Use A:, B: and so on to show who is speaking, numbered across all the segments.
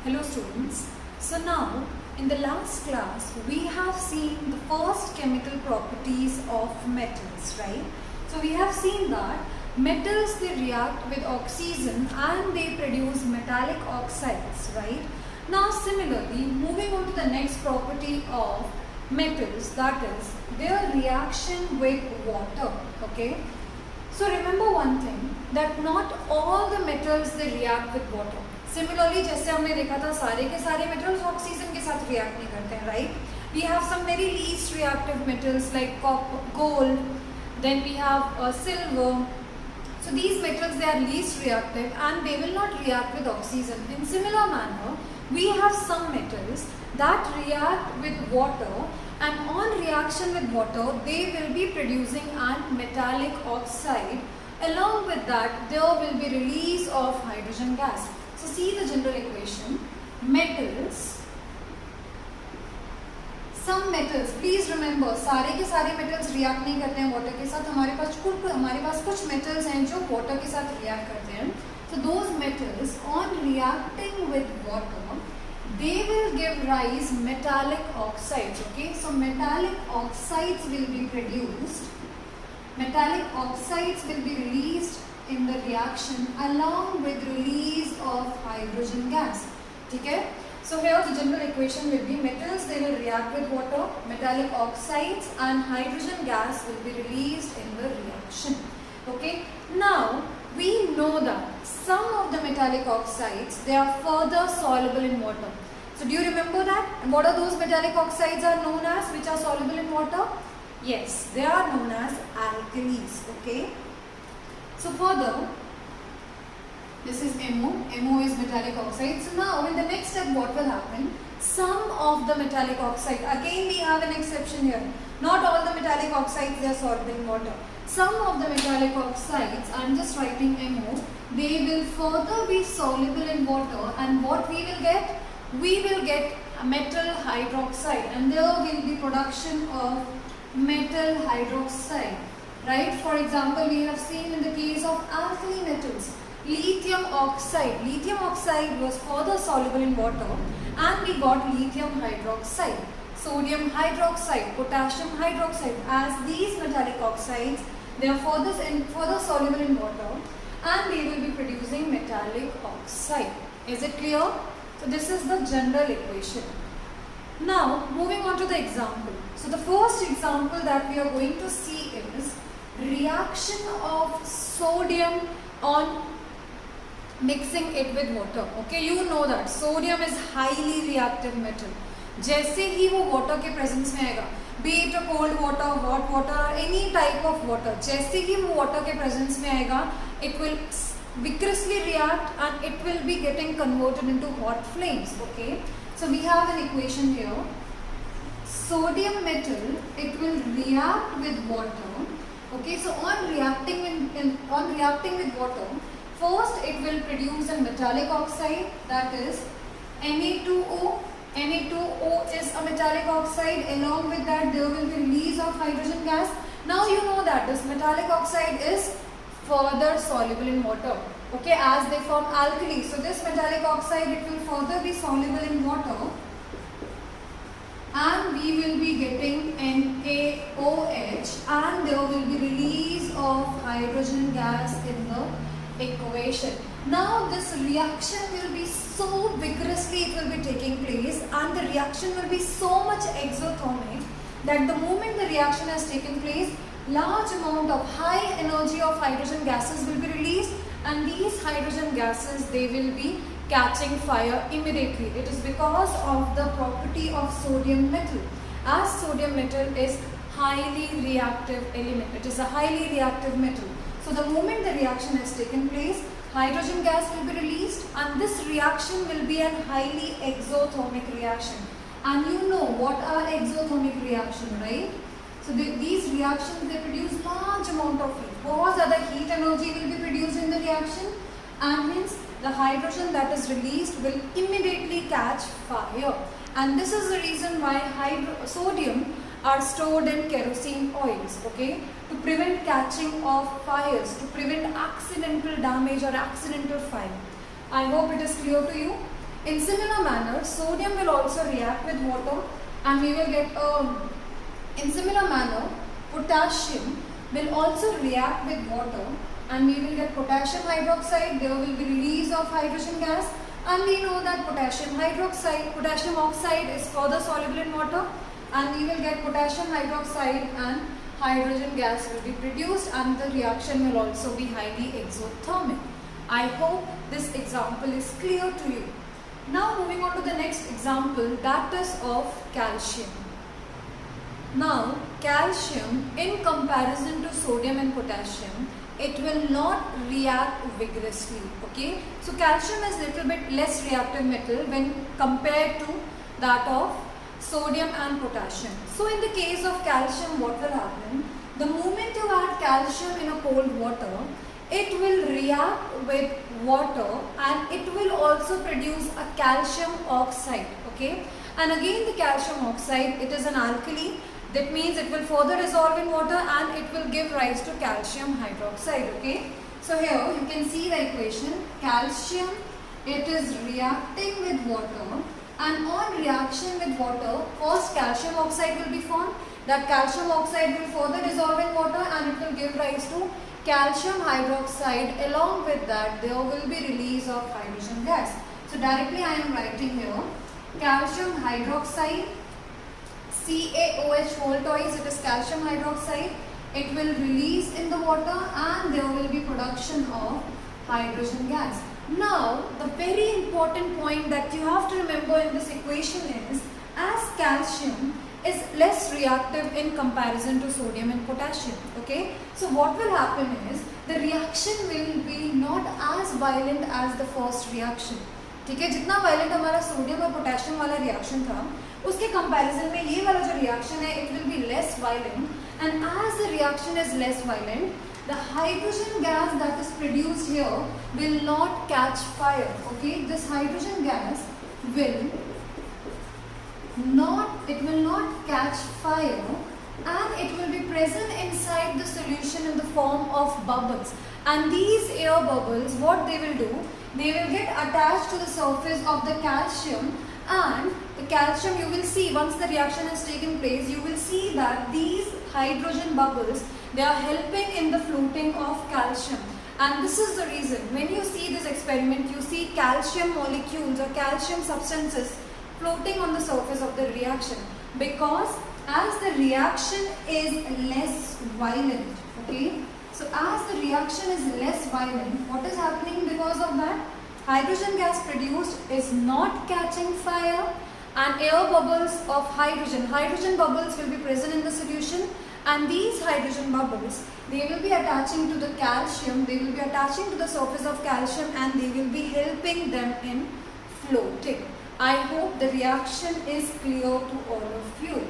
A: Hello students. So now in the last class we have seen the first chemical properties of metals, right? So we have seen that metals, they react with oxygen and they produce metallic oxides, right? Now similarly, moving on to the next property of metals, that is their reaction with water, okay? So remember one thing, that not all the metals they react with water. Similarly, जैसे हमने देखा था सारे के सारे metals oxygen के साथ react नहीं करते हैं, right? We have some very least reactive metals like copper, gold, then we have silver. So these metals, they are least reactive and they will not react with oxygen. In similar manner, we have some metals that react with water, and on reaction with water they will be producing an metallic oxide. Along with that there will be release of hydrogen gas. So see the general equation. Metals, some metals, please remember सारे के सारे metals react नहीं करते हैं water के साथ. हमारे पास कुछ metals हैं जो water के साथ react करते हैं. So those metals on reacting with water, they will give rise metallic oxides, okay? So metallic oxides will be produced. Metallic oxides will be released in the reaction along with release of hydrogen gas. Okay? So here the general equation will be metals, they will react with water, metallic oxides and hydrogen gas will be released in the reaction. Okay? Now we know that some of the metallic oxides, they are further soluble in water. So do you remember that? And what are those metallic oxides are known as, which are soluble in water? Yes, they are known as alkalis. Okay? So further, this is MO. MO is metallic oxide. So now in the next step what will happen? Some of the metallic oxide, again we have an exception here. Not all the metallic oxides, they are soluble in water. Some of the metallic oxides, I am just writing MO, they will further be soluble in water, and what we will get? We will get a metal hydroxide, and there will be production of metal hydroxide, right? For example, we have seen in the case of alkali metals, lithium oxide. Lithium oxide was further soluble in water and we got lithium hydroxide, sodium hydroxide, potassium hydroxide. As these metallic oxides, they are further soluble in water and they will be producing metallic oxide. Is it clear? So this is the general equation. Now moving on to the example. So the first example that we are going to see is reaction of sodium on mixing it with water. Okay, you know that sodium is highly reactive metal. जैसे ही वो water के presence में आएगा, be it a cold water, hot water or any type of water, जैसे ही वो water के presence में आएगा, it will vigorously react and it will be getting converted into hot flames. Okay, so we have an equation here. Sodium metal, it will react with water. Okay, so on reacting with water, first it will produce a metallic oxide, that is Na2O. Na2O is a metallic oxide. Along with that there will be release of hydrogen gas. Now you know that this metallic oxide is further soluble in water. Okay, as they form alkali. So this metallic oxide, it will further be soluble in water and we will be getting NaOH and there will be release of hydrogen gas in the equation. Now this reaction will be so vigorously, it will be taking place and the reaction will be so much exothermic that the moment the reaction has taken place, large amount of high energy of hydrogen gases will be released and these hydrogen gases, they will be catching fire immediately. It is because of the property of sodium metal. As sodium metal is highly reactive element, it is a highly reactive metal. So the moment the reaction has taken place, hydrogen gas will be released and this reaction will be a highly exothermic reaction. And you know what are exothermic reaction, right? So these reactions, they produce large amount of heat. बहुत ज़्यादा heat energy will be produced in the reaction and hence the hydrogen that is released will immediately catch fire. And this is the reason why sodium are stored in kerosene oils, okay, to prevent catching of fires, to prevent accidental damage or accidental fire. I hope it is clear to you. In similar manner, sodium will also react with water, and we will get in similar manner, potassium will also react with water, and we will get potassium hydroxide. There will be release of hydrogen gas, and we know that potassium oxide is further soluble in water, and we will get potassium hydroxide and hydrogen gas will be produced, and the reaction will also be highly exothermic. I hope this example is clear to you. Now moving on to the next example, that is of calcium. Now calcium, in comparison to sodium and potassium, it will not react vigorously. Okay, so calcium is little bit less reactive metal when compared to that of sodium and potassium. So in the case of calcium, what will happen? The moment you add calcium in a cold water, it will react with water and it will also produce a calcium oxide. Okay, and again the calcium oxide, it is an alkali. That means it will further dissolve in water and it will give rise to calcium hydroxide. Okay, so here you can see the equation. Calcium, it is reacting with water, and on reaction with water, first calcium oxide will be formed. That calcium oxide will further dissolve in water and it will give rise to calcium hydroxide. Along with that, there will be release of hydrogen gas. So directly I am writing here calcium hydroxide, CaOH whole twice, it is calcium hydroxide. It will release in the water and there will be production of hydrogen gas. Now the very important point that you have to remember in this equation is, as calcium is less reactive in comparison to sodium and potassium. Okay, so what will happen is the reaction will be not as violent as the first reaction. ठीक है, जितना violent हमारा sodium और potassium वाला reaction था, उसके comparison में ये वाला जो रिएक्शन है, it will be less violent, and as the reaction is less violent, the hydrogen gas that is produced here will not catch fire. Okay, this hydrogen gas will not catch fire, and it will be present inside the solution in the form of bubbles. And these air bubbles, what they will do, they will get attached to the surface of the calcium, and the calcium, you will see once the reaction has taken place, you will see that these hydrogen bubbles, they are helping in the floating of calcium. And this is the reason when you see this experiment, you see calcium molecules or calcium substances floating on the surface of the reaction, because as the reaction is less violent. Okay, so as the reaction is less violent, what is happening because of that? Hydrogen gas produced is not catching fire, and air bubbles of hydrogen bubbles will be present in the solution, and these hydrogen bubbles, they will be attaching to the calcium, they will be attaching to the surface of calcium, and they will be helping them in floating. I hope the reaction is clear to all of you.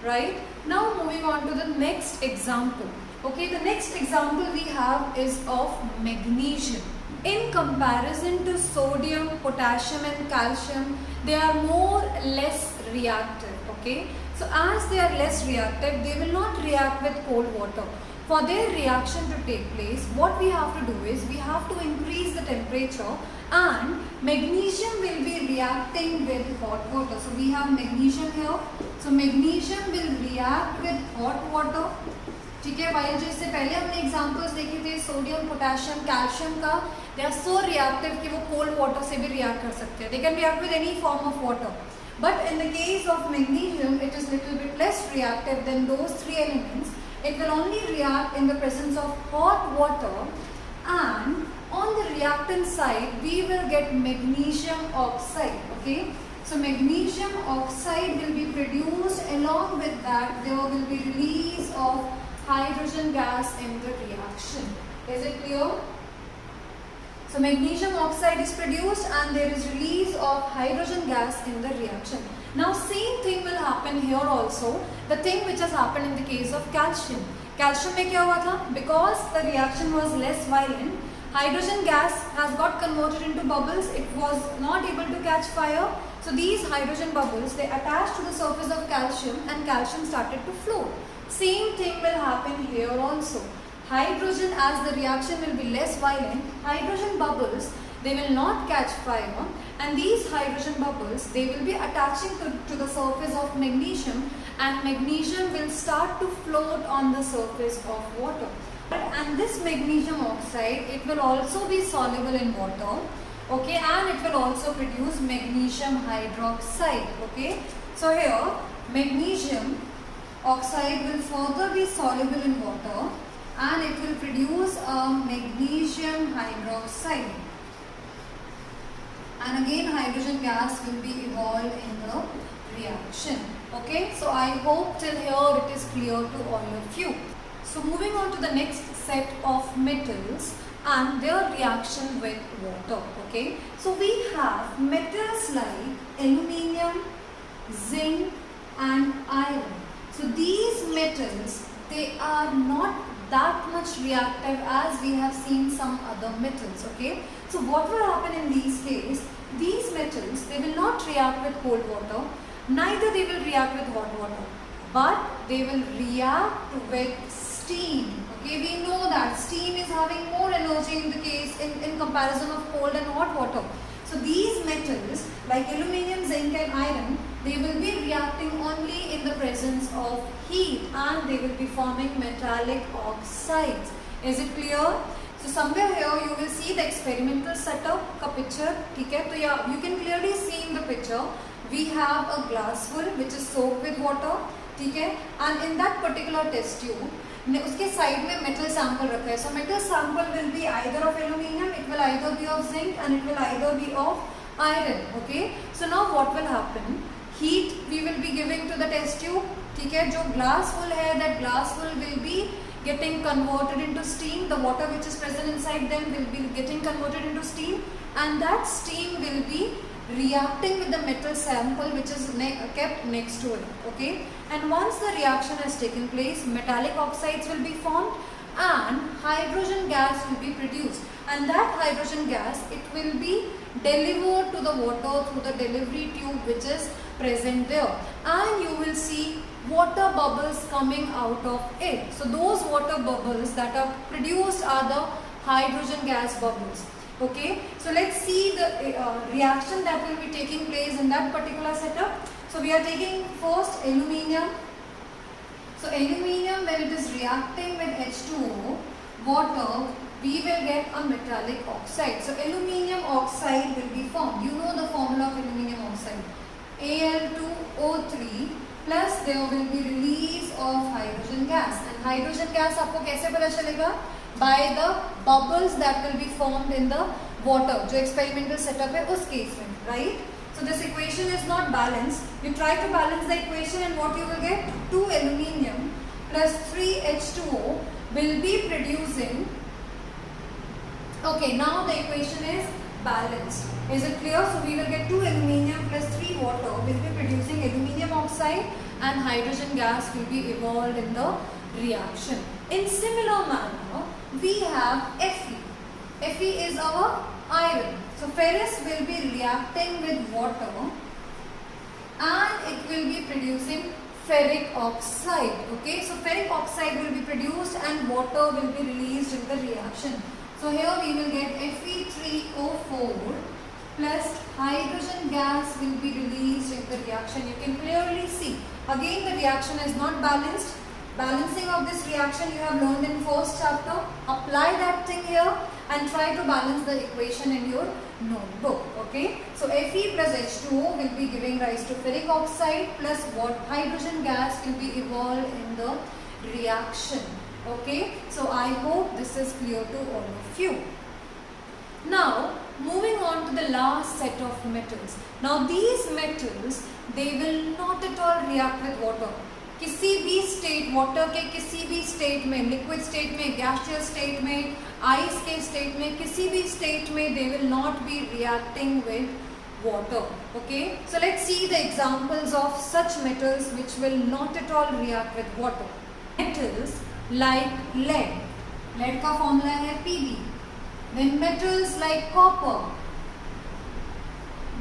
A: Right? Now moving on to the next example. Okay, the next example we have is of magnesium. In comparison to sodium, potassium and calcium, they are more less reactive. Okay, so as they are less reactive, they will not react with cold water. For their reaction to take place, what we have to do is we have to increase the temperature, and magnesium will be reacting with hot water. So we have magnesium here. So magnesium will react with hot water. ठीक है, while जो इससे पहले हमने examples देखे थे sodium, potassium, calcium का, they are so reactive कि वो कोल्ड वाटर से भी रिएक्ट कर सकते हैं. They can react with any form of water. But in the case of magnesium, it is little bit less reactive than those three elements. It will only react in the presence of hot water, and on the reactant side, we will get magnesium oxide. Okay, so magnesium oxide will be produced. Along with that, there will be release of hydrogen gas in the reaction. Is it clear? So magnesium oxide is produced and there is release of hydrogen gas in the reaction. Now same thing will happen here also. The thing which has happened in the case of calcium. Calcium में क्या हुआ था? Because the reaction was less violent, hydrogen gas has got converted into bubbles. It was not able to catch fire. So these hydrogen bubbles, they attached to the surface of calcium and calcium started to float. Same thing will happen here also. Hydrogen, as the reaction will be less violent, hydrogen bubbles, they will not catch fire, and these hydrogen bubbles, they will be attaching to the surface of magnesium, and magnesium will start to float on the surface of water. And this magnesium oxide, it will also be soluble in water, okay, and it will also produce magnesium hydroxide, okay. So here magnesium oxide will further be soluble in water and it will produce a magnesium hydroxide, and again hydrogen gas will be evolved in the reaction, okay. So I hope till here it is clear to all of you. So moving on to the next set of metals and their reaction with water, okay. So we have metals like aluminium, zinc and iron. So these metals, they are not that much reactive as we have seen some other metals, okay. So what will happen in these cases, these metals, they will not react with cold water, neither they will react with hot water, but they will react with steam, okay. We know that steam is having more energy in the case in comparison of cold and hot water. So these metals like aluminium, zinc and iron, they will be reacting only in the presence of heat and they will be forming metallic oxides. Is it clear? So somewhere here you will see the experimental setup ka picture, okay? So yeah, you can clearly see in the picture we have a glass full which is soaked with water, okay? And in that particular test tube, उसके side में metal sample रखा है. So metal sample will be either of aluminium, it will either be of zinc and it will either be of iron, okay. So now what will happen, heat we will be giving to the test tube, ठीक है. जो glass full है, that glass full will be getting converted into steam. The water which is present inside them will be getting converted into steam, and that steam will be reacting with the metal sample which is kept next to it, okay. And once the reaction has taken place, metallic oxides will be formed and hydrogen gas will be produced, and that hydrogen gas, it will be delivered to the water through the delivery tube which is present there, and you will see water bubbles coming out of it. So those water bubbles that are produced are the hydrogen gas bubbles, okay. So let's see the reaction that will be taking place in that particular setup. So we are taking first aluminium. So aluminium, when it is reacting with H2O, water, we will get a metallic oxide. So aluminium oxide will be formed. You know the formula of aluminium oxide, Al2O3 plus there will be release of hydrogen gas. And hydrogen gas आपको कैसे पता चलेगा? By the bubbles that will be formed in the water. जो experimental setup है उस case में, right? So this equation is not balanced. You try to balance the equation and what you will get? 2 aluminium plus 3 H2O will be producing. Okay, now the equation is balanced. Is it clear? So we will get 2 aluminium plus 3 water will be producing aluminium oxide and hydrogen gas will be evolved in the reaction. In similar manner, we have Fe. Fe is our iron. So ferrous will be reacting with water and it will be producing ferric oxide, okay. So ferric oxide will be produced and water will be released in the reaction. So here we will get Fe3O4 plus hydrogen gas will be released in the reaction. You can clearly see. Again the reaction is not balanced. Balancing of this reaction you have learned in first chapter. Apply that thing here and try to balance the equation in your notebook, okay. So Fe plus H2O will be giving rise to ferric oxide plus what hydrogen gas will be evolved in the reaction, okay. So I hope this is clear to all of you. Now moving on to the last set of metals. Now these metals, they will not at all react with water. किसी भी state, water के किसी भी state में, liquid state में, gaseous state में, ice के state में, किसी भी स्टेट में they will not be reacting with water, okay. So let's see the examples of such metals which will not at all react with water. Metals like lead. Lead का formula है Pb. Then metals like copper.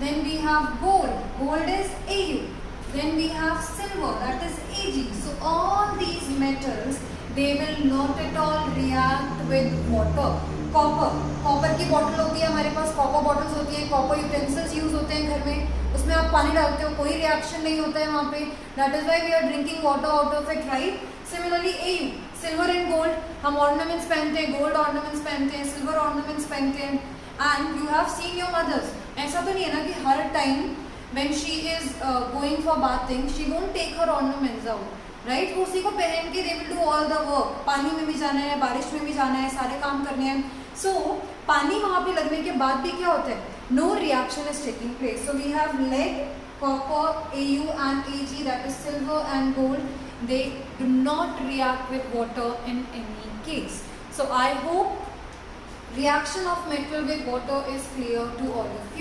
A: Then we have gold. Gold is Au. Then we have silver, that is Ag. So all these metals, they will not at all react with water. Copper की bottle होती है हमारे पास, copper bottles होती है, copper utensils use होते हैं घर में, उसमें आप पानी डालते हो कोई रिएक्शन नहीं होता है वहाँ पे, that is why we are drinking water out of it, right. Similarly AU, silver and gold, हम ऑर्नामेंट्स पहनते हैं, गोल्ड ऑर्नामेंट्स पहनते हैं, सिल्वर ऑर्नामेंट्स पहनते हैं, and you have seen your mothers, ऐसा तो नहीं है ना कि हर time when she is going for bathing she won't take her ornaments out, right. वो उसी को पहन के they will do all the work, पानी में भी जाना है, बारिश में भी जाना है, सारे काम करने हैं। सो पानी वहाँ पे लगने के बाद भी क्या होता है, no reaction is taking place. So we have lead, copper, AU and AG, that is silver and gold, they do not react with water in any case. So I hope reaction of metal with water is clear to all of you.